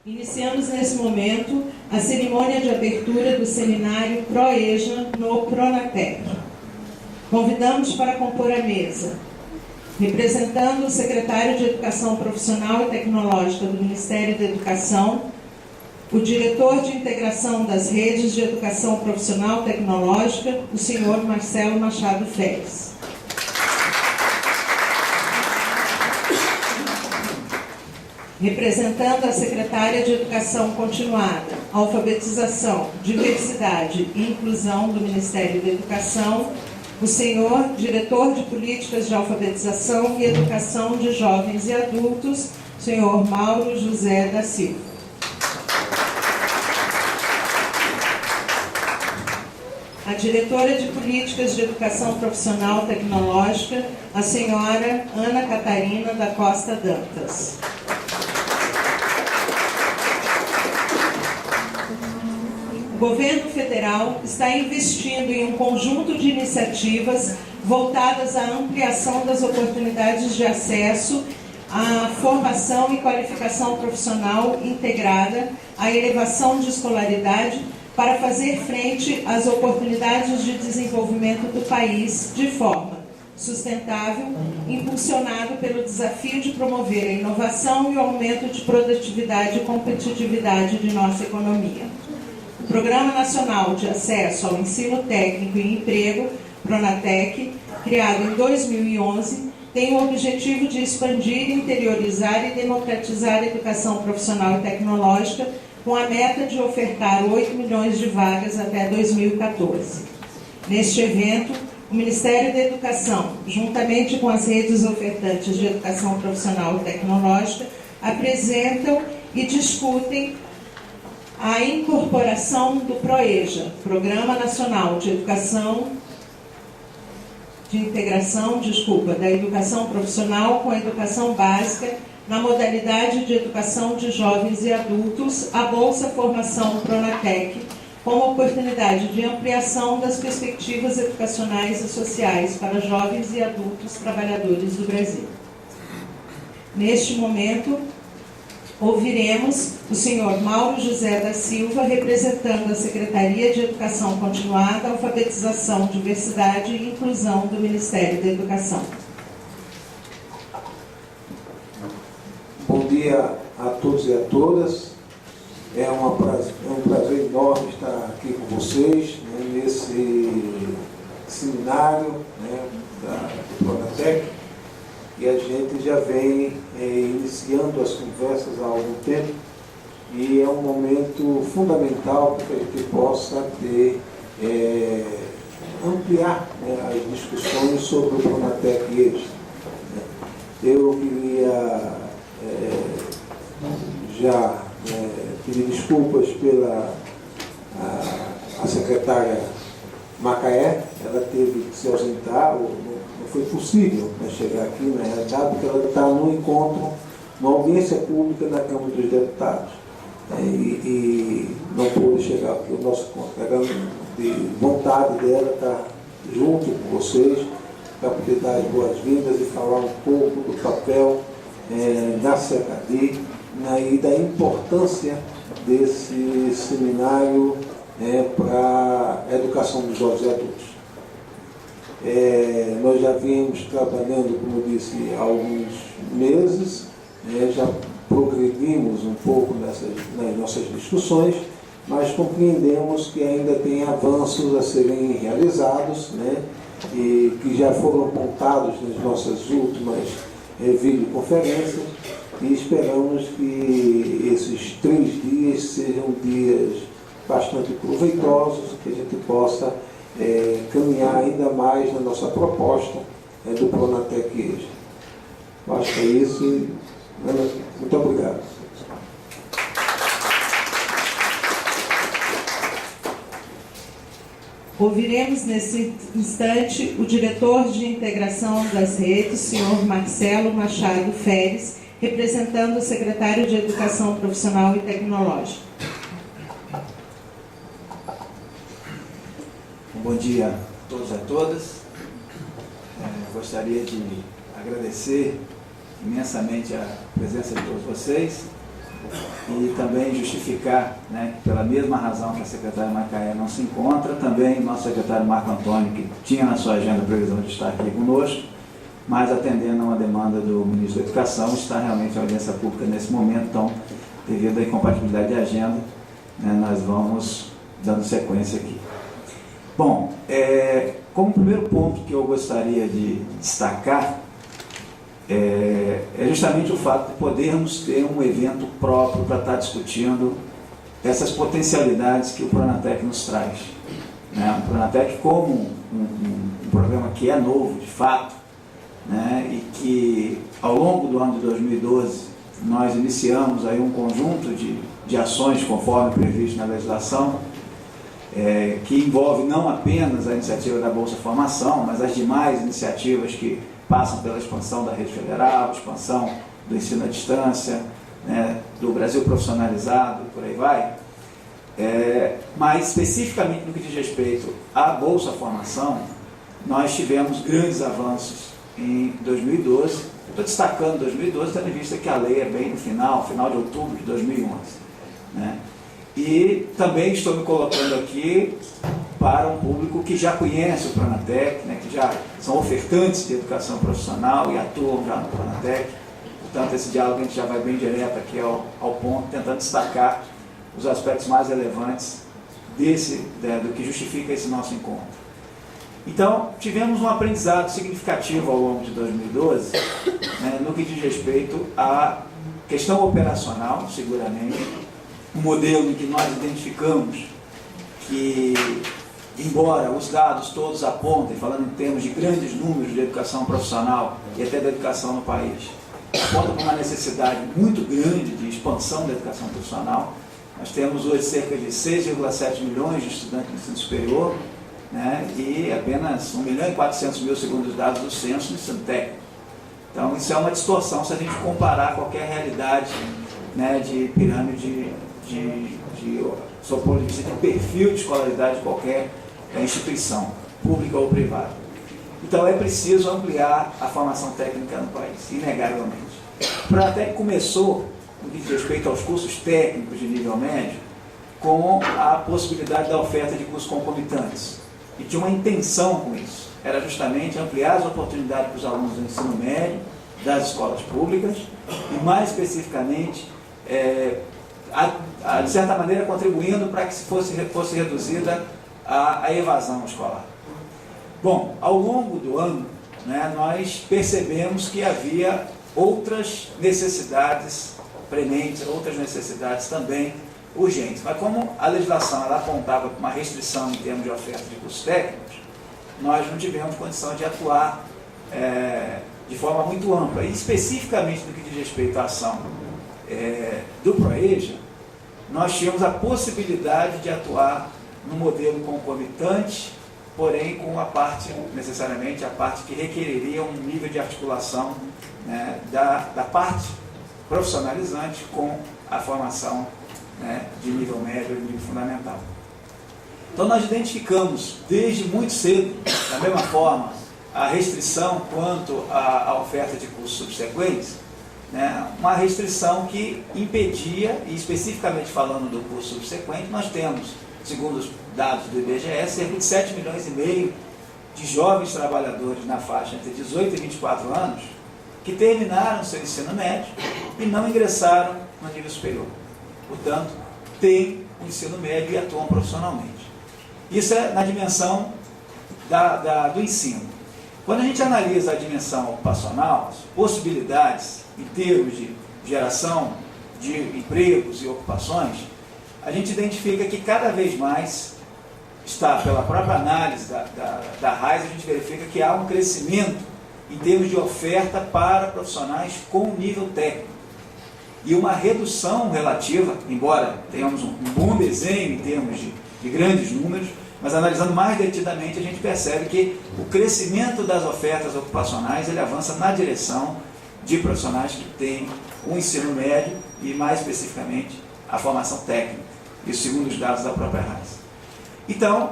Iniciamos nesse momento a cerimônia de abertura do seminário ProEja no Pronatec. Convidamos para compor a mesa, representando o secretário de Educação Profissional e Tecnológica do Ministério da Educação, o diretor de integração das redes de educação profissional e tecnológica, o senhor Marcelo Machado Feres. Representando a secretária de Educação Continuada, Alfabetização, Diversidade e Inclusão do Ministério da Educação, o senhor diretor de Políticas de Alfabetização e Educação de Jovens e Adultos, senhor Mauro José da Silva. A diretora de Políticas de Educação Profissional e Tecnológica, a senhora Ana Catarina da Costa Dantas. O governo federal está investindo em um conjunto de iniciativas voltadas à ampliação das oportunidades de acesso à formação e qualificação profissional integrada, à elevação de escolaridade, para fazer frente às oportunidades de desenvolvimento do país de forma sustentável, impulsionado pelo desafio de promover a inovação e o aumento de produtividade e competitividade de nossa economia. O Programa Nacional de Acesso ao Ensino Técnico e Emprego, Pronatec, criado em 2011, tem o objetivo de expandir, interiorizar e democratizar a educação profissional e tecnológica, com a meta de ofertar 8 milhões de vagas até 2014. Neste evento, o Ministério da Educação, juntamente com as redes ofertantes de educação profissional e tecnológica, apresentam e discutem a incorporação do ProEja, Programa Nacional de Educação de Integração, da Educação Profissional com a Educação Básica, na modalidade de Educação de Jovens e Adultos, a Bolsa Formação Pronatec, como oportunidade de ampliação das perspectivas educacionais e sociais para jovens e adultos trabalhadores do Brasil. Neste momento, ouviremos o senhor Mauro José da Silva, representando a Secretaria de Educação Continuada, Alfabetização, Diversidade e Inclusão do Ministério da Educação. Bom dia a todos e a todas. É um prazer enorme estar aqui com vocês, né, nesse seminário, né, do Pronatec. E a gente já vem iniciando as conversas há algum tempo, e é um momento fundamental para que a gente possa ampliar, né, as discussões sobre o Pronatec EJA. Eu queria já pedir desculpas pela a secretária Macaé. Ela teve que se ausentar, não foi possível, né, chegar aqui na realidade, porque ela está no encontro, numa audiência pública na Câmara dos Deputados, e não pôde chegar aqui o nosso encontro. Era de vontade dela estar junto com vocês, para poder dar as boas-vindas e falar um pouco do papel da CECADI, né, e da importância desse seminário para a educação dos jovens e adultos. Nós já vínhamos trabalhando, como eu disse, há alguns meses, já progredimos um pouco nas nossas discussões, mas compreendemos que ainda tem avanços a serem realizados, né, e que já foram apontados nas nossas últimas videoconferências, e esperamos que esses 3 dias sejam dias bastante proveitosos, que a gente possa caminhar ainda mais na nossa proposta do Pronatec EJA. Acho que é isso. Muito obrigado. Ouviremos nesse instante o diretor de integração das redes, senhor Marcelo Machado Feres, representando o secretário de Educação Profissional e Tecnológica. Bom dia a todos e a todas. Gostaria de agradecer imensamente a presença de todos vocês, e também justificar, né, que pela mesma razão que a secretária Macaé não se encontra, também o nosso secretário Marco Antônio, que tinha na sua agenda a previsão de estar aqui conosco, mas atendendo a uma demanda do ministro da Educação, está realmente em audiência pública nesse momento, então, devido à incompatibilidade de agenda, né, nós vamos dando sequência aqui. Bom, como primeiro ponto que eu gostaria de destacar é justamente o fato de podermos ter um evento próprio para estar discutindo essas potencialidades que o Pronatec nos traz. Né? O Pronatec como um programa que é novo, de fato, né? E que ao longo do ano de 2012 nós iniciamos aí um conjunto de ações conforme previsto na legislação, que envolve não apenas a iniciativa da Bolsa Formação, mas as demais iniciativas que passam pela expansão da rede federal, expansão do ensino à distância, né, do Brasil profissionalizado e por aí vai. Mas especificamente no que diz respeito à Bolsa Formação, nós tivemos grandes avanços em 2012. Estou destacando 2012, tendo em vista que a lei é bem no final de outubro de 2011. Né? E também estou me colocando aqui para um público que já conhece o Pronatec, né, que já são ofertantes de educação profissional e atuam já no Pronatec. Portanto, esse diálogo a gente já vai bem direto aqui ao ponto, tentando destacar os aspectos mais relevantes do que justifica esse nosso encontro. Então, tivemos um aprendizado significativo ao longo de 2012, né, no que diz respeito à questão operacional, seguramente, um modelo em que nós identificamos que, embora os dados todos apontem, falando em termos de grandes números de educação profissional e até da educação no país, apontam para uma necessidade muito grande de expansão da educação profissional. Nós temos hoje cerca de 6,7 milhões de estudantes no ensino superior, né, e apenas 1.400.000, segundo os dados do censo, no ensino técnico. Então, isso é uma distorção se a gente comparar qualquer realidade, né, de pirâmide, sob o ponto de vista de perfil de escolaridade de qualquer instituição, pública ou privada. Então, é preciso ampliar a formação técnica no país, inegavelmente. O Pronatec começou, no que diz respeito aos cursos técnicos de nível médio, com a possibilidade da oferta de cursos concomitantes. E tinha uma intenção com isso. Era justamente ampliar as oportunidades para os alunos do ensino médio, das escolas públicas, e mais especificamente, de certa maneira, contribuindo para que fosse reduzida a evasão escolar. Bom, ao longo do ano, né, nós percebemos que havia outras necessidades prementes, outras necessidades também urgentes. Mas como a legislação ela apontava para uma restrição em termos de oferta de cursos técnicos, nós não tivemos condição de atuar de forma muito ampla. E especificamente no que diz respeito à ação do PROEJA, nós tínhamos a possibilidade de atuar no modelo concomitante, porém com a parte, necessariamente, a parte que requeriria um nível de articulação, né, da parte profissionalizante com a formação, né, de nível médio e nível fundamental. Então nós identificamos desde muito cedo, da mesma forma, a restrição quanto à oferta de cursos subsequentes, né, uma restrição que impedia, e especificamente falando do curso subsequente, nós temos, segundo os dados do IBGE, cerca de 7,5 milhões de jovens trabalhadores na faixa entre 18 e 24 anos que terminaram seu ensino médio e não ingressaram no nível superior. Portanto, têm o ensino médio e atuam profissionalmente. Isso é na dimensão do ensino. Quando a gente analisa a dimensão ocupacional, as possibilidades em termos de geração de empregos e ocupações, a gente identifica que cada vez mais está, pela própria análise da RAIS, a gente verifica que há um crescimento em termos de oferta para profissionais com nível técnico. E uma redução relativa, embora tenhamos um bom desenho em termos de grandes números, mas analisando mais detidamente a gente percebe que o crescimento das ofertas ocupacionais ele avança na direção de profissionais que têm o ensino médio e mais especificamente a formação técnica, isso segundo os dados da própria RAIS. Então,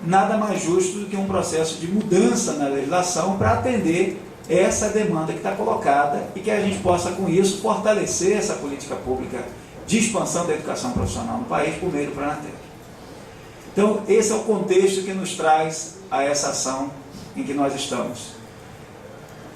nada mais justo do que um processo de mudança na legislação para atender essa demanda que está colocada e que a gente possa com isso fortalecer essa política pública de expansão da educação profissional no país por meio do Pronatec. Então, esse é o contexto que nos traz a essa ação em que nós estamos.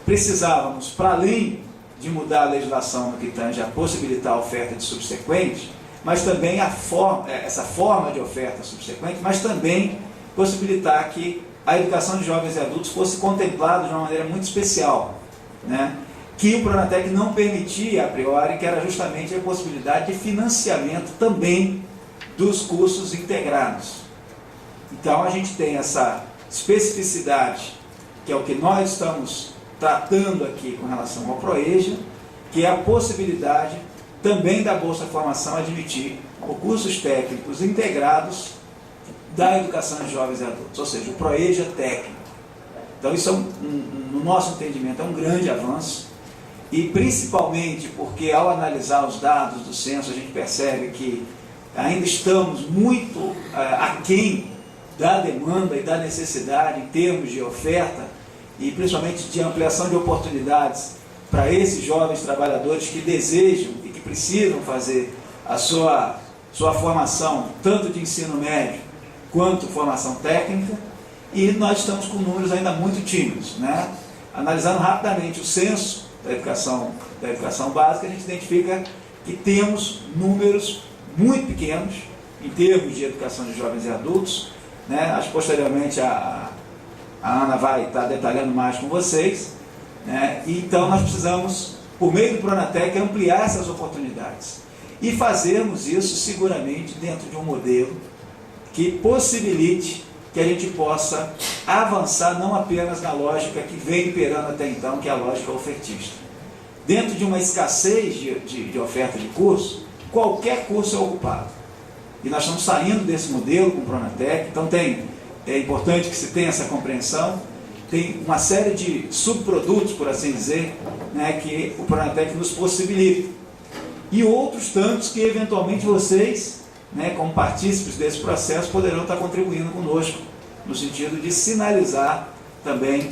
Precisávamos, para além de mudar a legislação no que tange a possibilitar a oferta de subsequente, mas também essa forma de oferta subsequente, mas também possibilitar que a educação de jovens e adultos fosse contemplada de uma maneira muito especial, né? Que o Pronatec não permitia a priori, que era justamente a possibilidade de financiamento também dos cursos integrados. Então a gente tem essa especificidade, que é o que nós estamos tratando aqui com relação ao ProEja, que é a possibilidade também da Bolsa Formação admitir cursos técnicos integrados da educação de jovens e adultos, ou seja, o ProEja técnico. Então isso no nosso entendimento é um grande avanço, e principalmente porque ao analisar os dados do censo a gente percebe que ainda estamos muito aquém da demanda e da necessidade em termos de oferta e principalmente de ampliação de oportunidades para esses jovens trabalhadores que desejam e que precisam fazer a sua formação, tanto de ensino médio quanto formação técnica, e nós estamos com números ainda muito tímidos, né? Analisando rapidamente o censo da educação básica, a gente identifica que temos números muito pequenos em termos de educação de jovens e adultos, né? Acho que posteriormente a Ana vai estar detalhando mais com vocês, né? Então nós precisamos, por meio do Pronatec, ampliar essas oportunidades e fazermos isso seguramente dentro de um modelo que possibilite que a gente possa avançar não apenas na lógica que vem imperando até então, que é a lógica ofertista. Dentro de uma escassez de oferta de curso, qualquer curso é ocupado. E nós estamos saindo desse modelo com o Pronatec, então é importante que se tenha essa compreensão. Tem uma série de subprodutos, por assim dizer, né, que o Pronatec nos possibilita. E outros tantos que eventualmente vocês, né, como partícipes desse processo, poderão estar contribuindo conosco, no sentido de sinalizar também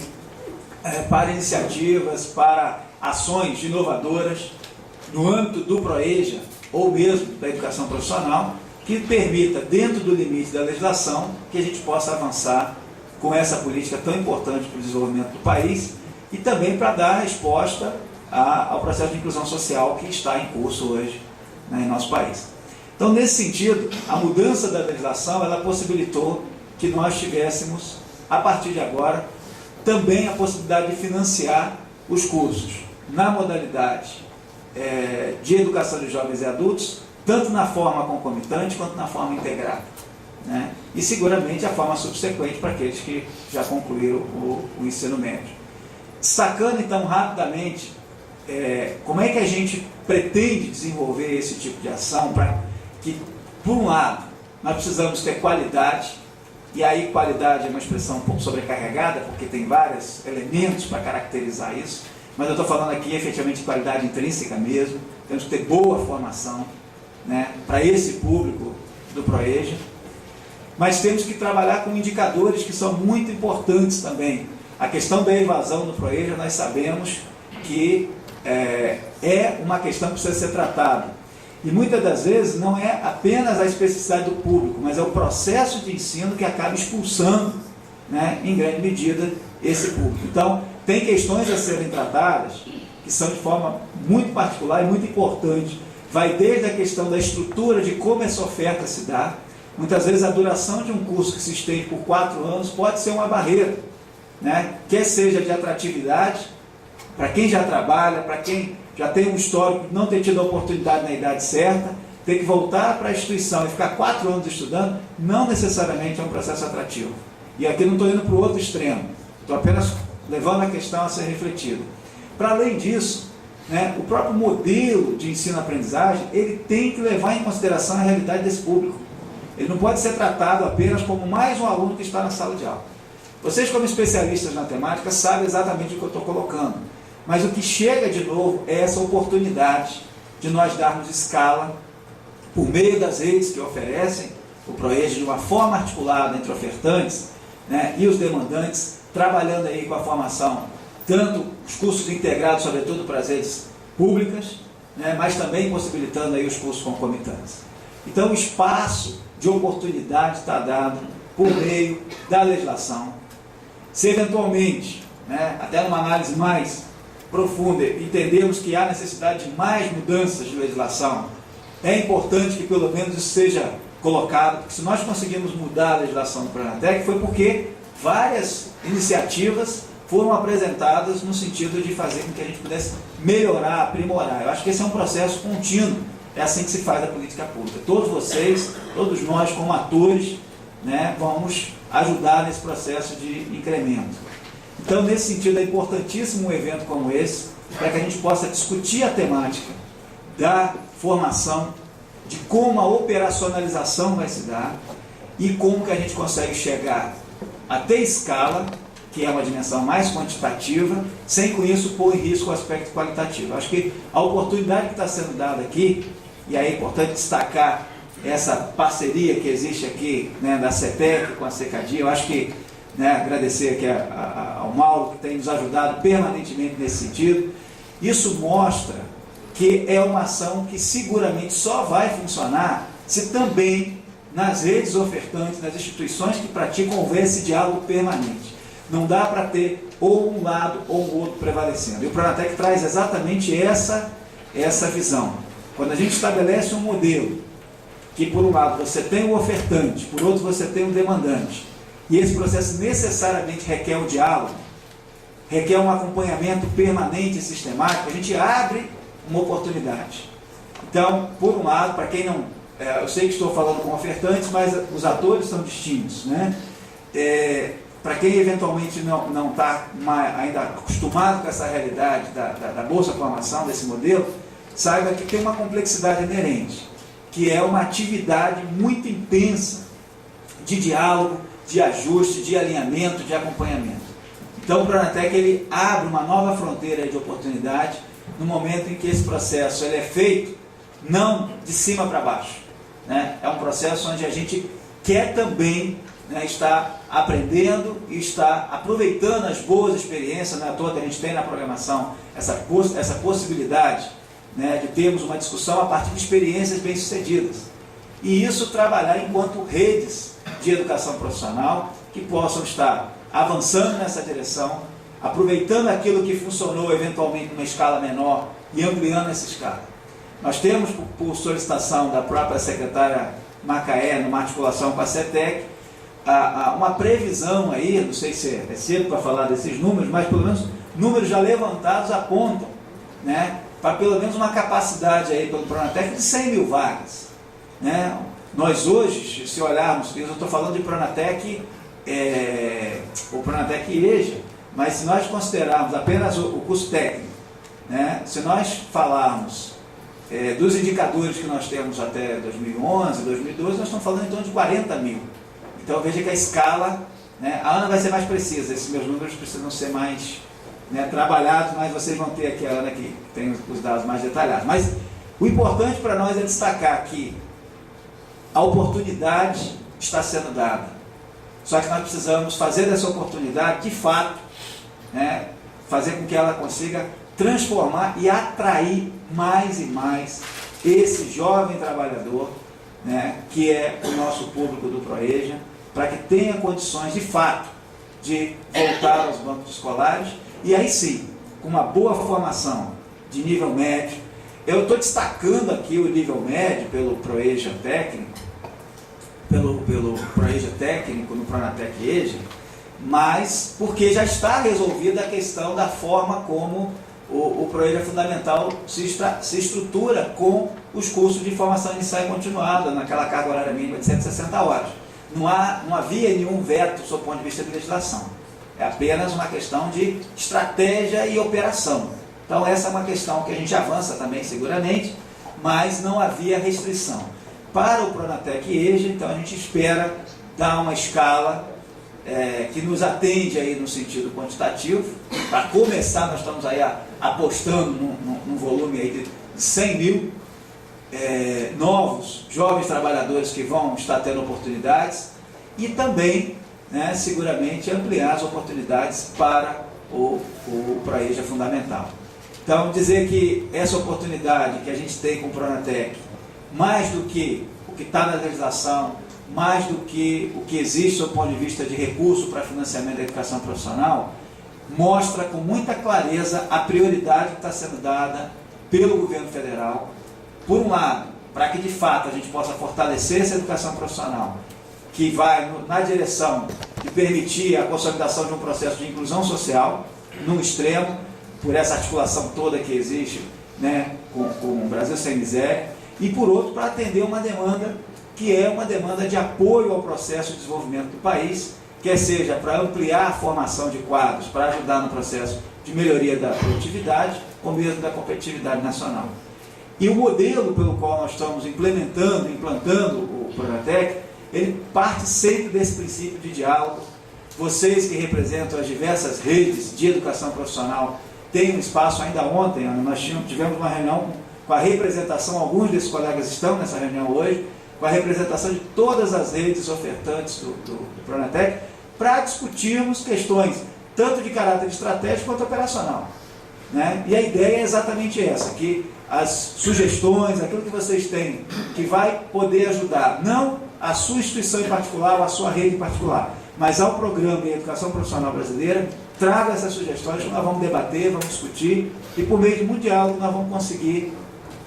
para iniciativas, para ações inovadoras no âmbito do ProEja ou mesmo da educação profissional, que permita, dentro do limite da legislação, que a gente possa avançar com essa política tão importante para o desenvolvimento do país e também para dar resposta ao processo de inclusão social que está em curso hoje, né, em nosso país. Então, nesse sentido, a mudança da legislação, ela possibilitou que nós tivéssemos, a partir de agora, também a possibilidade de financiar os cursos na modalidade de educação de jovens e adultos, tanto na forma concomitante quanto na forma integrada, né? E seguramente a forma subsequente para aqueles que já concluíram o ensino médio. Destacando então rapidamente como é que a gente pretende desenvolver esse tipo de ação para que, por um lado, nós precisamos ter qualidade, e aí qualidade é uma expressão um pouco sobrecarregada, porque tem vários elementos para caracterizar isso, mas eu estou falando aqui efetivamente de qualidade intrínseca mesmo. Temos que ter boa formação, né, para esse público do ProEja, mas temos que trabalhar com indicadores que são muito importantes também. A questão da evasão no ProEja, nós sabemos que é uma questão que precisa ser tratada. E muitas das vezes não é apenas a especificidade do público, mas é o processo de ensino que acaba expulsando, né, em grande medida, esse público. Então, tem questões a serem tratadas que são de forma muito particular e muito importante. Vai desde a questão da estrutura de como essa oferta se dá. Muitas vezes a duração de um curso que se estende por 4 anos pode ser uma barreira, né? Quer seja de atratividade, para quem já trabalha, para quem já tem um histórico de não ter tido a oportunidade na idade certa, ter que voltar para a instituição e ficar 4 anos estudando, não necessariamente é um processo atrativo. E aqui não estou indo para o outro extremo, estou apenas levando a questão a ser refletida. Para além disso, né, o próprio modelo de ensino-aprendizagem, ele tem que levar em consideração a realidade desse público. Ele não pode ser tratado apenas como mais um aluno que está na sala de aula. Vocês, como especialistas na temática, sabem exatamente o que eu estou colocando. Mas o que chega de novo é essa oportunidade de nós darmos escala por meio das redes que oferecem o ProEja de uma forma articulada entre ofertantes, né, e os demandantes, trabalhando aí com a formação, tanto os cursos integrados, sobretudo para as redes públicas, né, mas também possibilitando aí os cursos concomitantes. Então, o espaço de oportunidade está dado por meio da legislação. Se eventualmente, né, até numa análise mais profunda, entendemos que há necessidade de mais mudanças de legislação, é importante que pelo menos isso seja colocado, porque se nós conseguimos mudar a legislação do Pronatec foi porque várias iniciativas foram apresentadas no sentido de fazer com que a gente pudesse melhorar, aprimorar. Eu acho que esse é um processo contínuo, é assim que se faz a política pública. Todos vocês, todos nós como atores, né, vamos ajudar nesse processo de incremento. Então, nesse sentido, é importantíssimo um evento como esse, para que a gente possa discutir a temática da formação, de como a operacionalização vai se dar e como que a gente consegue chegar até escala, que é uma dimensão mais quantitativa, sem com isso pôr em risco o aspecto qualitativo. Acho que a oportunidade que está sendo dada aqui, e aí é importante destacar essa parceria que existe aqui, né, da CETEC com a CECADI, eu acho que, né, agradecer aqui ao Mauro, que tem nos ajudado permanentemente nesse sentido. Isso mostra que é uma ação que seguramente só vai funcionar se também nas redes ofertantes, nas instituições que praticam, houver esse diálogo permanente. Não dá para ter ou um lado ou o outro prevalecendo. E o Pronatec traz exatamente essa visão. Quando a gente estabelece um modelo que, por um lado, você tem o ofertante, por outro, você tem o demandante, e esse processo necessariamente requer o diálogo, requer um acompanhamento permanente e sistemático, a gente abre uma oportunidade. Então, por um lado, para quem não... eu sei que estou falando com ofertantes, mas os atores são distintos, né? Para quem eventualmente não está ainda acostumado com essa realidade da Bolsa Formação, desse modelo, saiba que tem uma complexidade inerente, que é uma atividade muito intensa de diálogo, de ajuste, de alinhamento, de acompanhamento. Então o Pronatec ele abre uma nova fronteira de oportunidade no momento em que esse processo ele é feito não de cima para baixo, né? É um processo onde a gente quer também, né, estar aprendendo e estar aproveitando as boas experiências, né, toda que a gente tem na programação, essa possibilidade, né, de termos uma discussão a partir de experiências bem-sucedidas. E isso trabalhar enquanto redes de educação profissional que possam estar avançando nessa direção, aproveitando aquilo que funcionou eventualmente numa escala menor e ampliando essa escala. Nós temos, por solicitação da própria secretária Macaé, numa articulação com a CETEC, uma previsão aí, não sei se é cedo para falar desses números, mas pelo menos números já levantados apontam, né, para pelo menos uma capacidade aí pelo Pronatec de 100 mil vagas, né? Nós hoje, se olharmos, eu estou falando de Pronatec, o Pronatec EJA, mas se nós considerarmos apenas o curso técnico, né, se nós falarmos dos indicadores que nós temos até 2011, 2012, nós estamos falando em torno de 40 mil. Então veja que a escala, né, a Ana vai ser mais precisa, esses meus números precisam ser mais, né, trabalhados, mas vocês vão ter aqui a Ana que tem os dados mais detalhados. Mas o importante para nós é destacar que a oportunidade está sendo dada. Só que nós precisamos fazer dessa oportunidade, de fato, né, fazer com que ela consiga transformar e atrair mais e mais esse jovem trabalhador, né, que é o nosso público do ProEJA, para que tenha condições, de fato, de voltar aos bancos escolares, e aí sim, com uma boa formação de nível médio. Eu estou destacando aqui o nível médio pelo ProEJA técnico, pelo ProEJA técnico no Pronatec EJA, mas porque já está resolvida a questão da forma como o ProEJA Fundamental se estrutura com os cursos de formação inicial e continuada, naquela carga horária mínima de 160 horas. Não havia nenhum veto sob o ponto de vista de legislação. É apenas uma questão de estratégia e operação. Então essa é uma questão que a gente avança também seguramente, mas não havia restrição. Para o Pronatec EJA, então a gente espera dar uma escala que nos atende aí no sentido quantitativo. Para começar, nós estamos aí apostando num volume aí de 100 mil novos jovens trabalhadores que vão estar tendo oportunidades e também, né, seguramente ampliar as oportunidades para o ProEJA Fundamental. Então, Então, dizer que essa oportunidade que a gente tem com o Pronatec, mais do que o que está na legislação, mais do que o que existe do ponto de vista de recurso para financiamento da educação profissional, mostra com muita clareza a prioridade que está sendo dada pelo governo federal, por um lado, para que de fato a gente possa fortalecer essa educação profissional, que vai na direção de permitir a consolidação de um processo de inclusão social, num extremo, por essa articulação toda que existe, né, com o Brasil Sem Miséria, e por outro, para atender uma demanda que é uma demanda de apoio ao processo de desenvolvimento do país, quer seja para ampliar a formação de quadros, para ajudar no processo de melhoria da produtividade, ou mesmo da competitividade nacional. E o modelo pelo qual nós estamos implantando o Pronatec, ele parte sempre desse princípio de diálogo. Vocês que representam as diversas redes de educação profissional têm um espaço. Ainda ontem, nós tivemos uma reunião com a representação, alguns desses colegas estão nessa reunião hoje, com a representação de todas as redes ofertantes do Pronatec, para discutirmos questões tanto de caráter estratégico quanto operacional, né? E a ideia é exatamente essa, que as sugestões, aquilo que vocês têm, que vai poder ajudar, não a sua instituição em particular ou a sua rede em particular, mas ao programa e à educação profissional brasileira, traga essas sugestões que nós vamos debater, vamos discutir, e por meio de muito diálogo nós vamos conseguir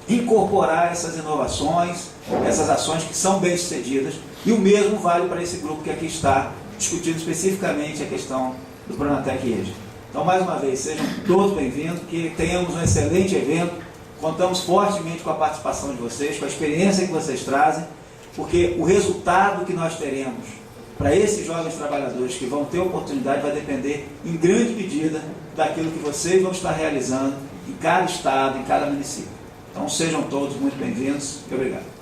incorporar essas inovações, essas ações que são bem-sucedidas, e o mesmo vale para esse grupo que aqui está discutindo especificamente a questão do Pronatec EJA. Então, mais uma vez, sejam todos bem-vindos, que tenhamos um excelente evento, contamos fortemente com a participação de vocês, com a experiência que vocês trazem, porque o resultado que nós teremos para esses jovens trabalhadores que vão ter oportunidade vai depender, em grande medida, daquilo que vocês vão estar realizando em cada estado, em cada município. Então, sejam todos muito bem-vindos e obrigado.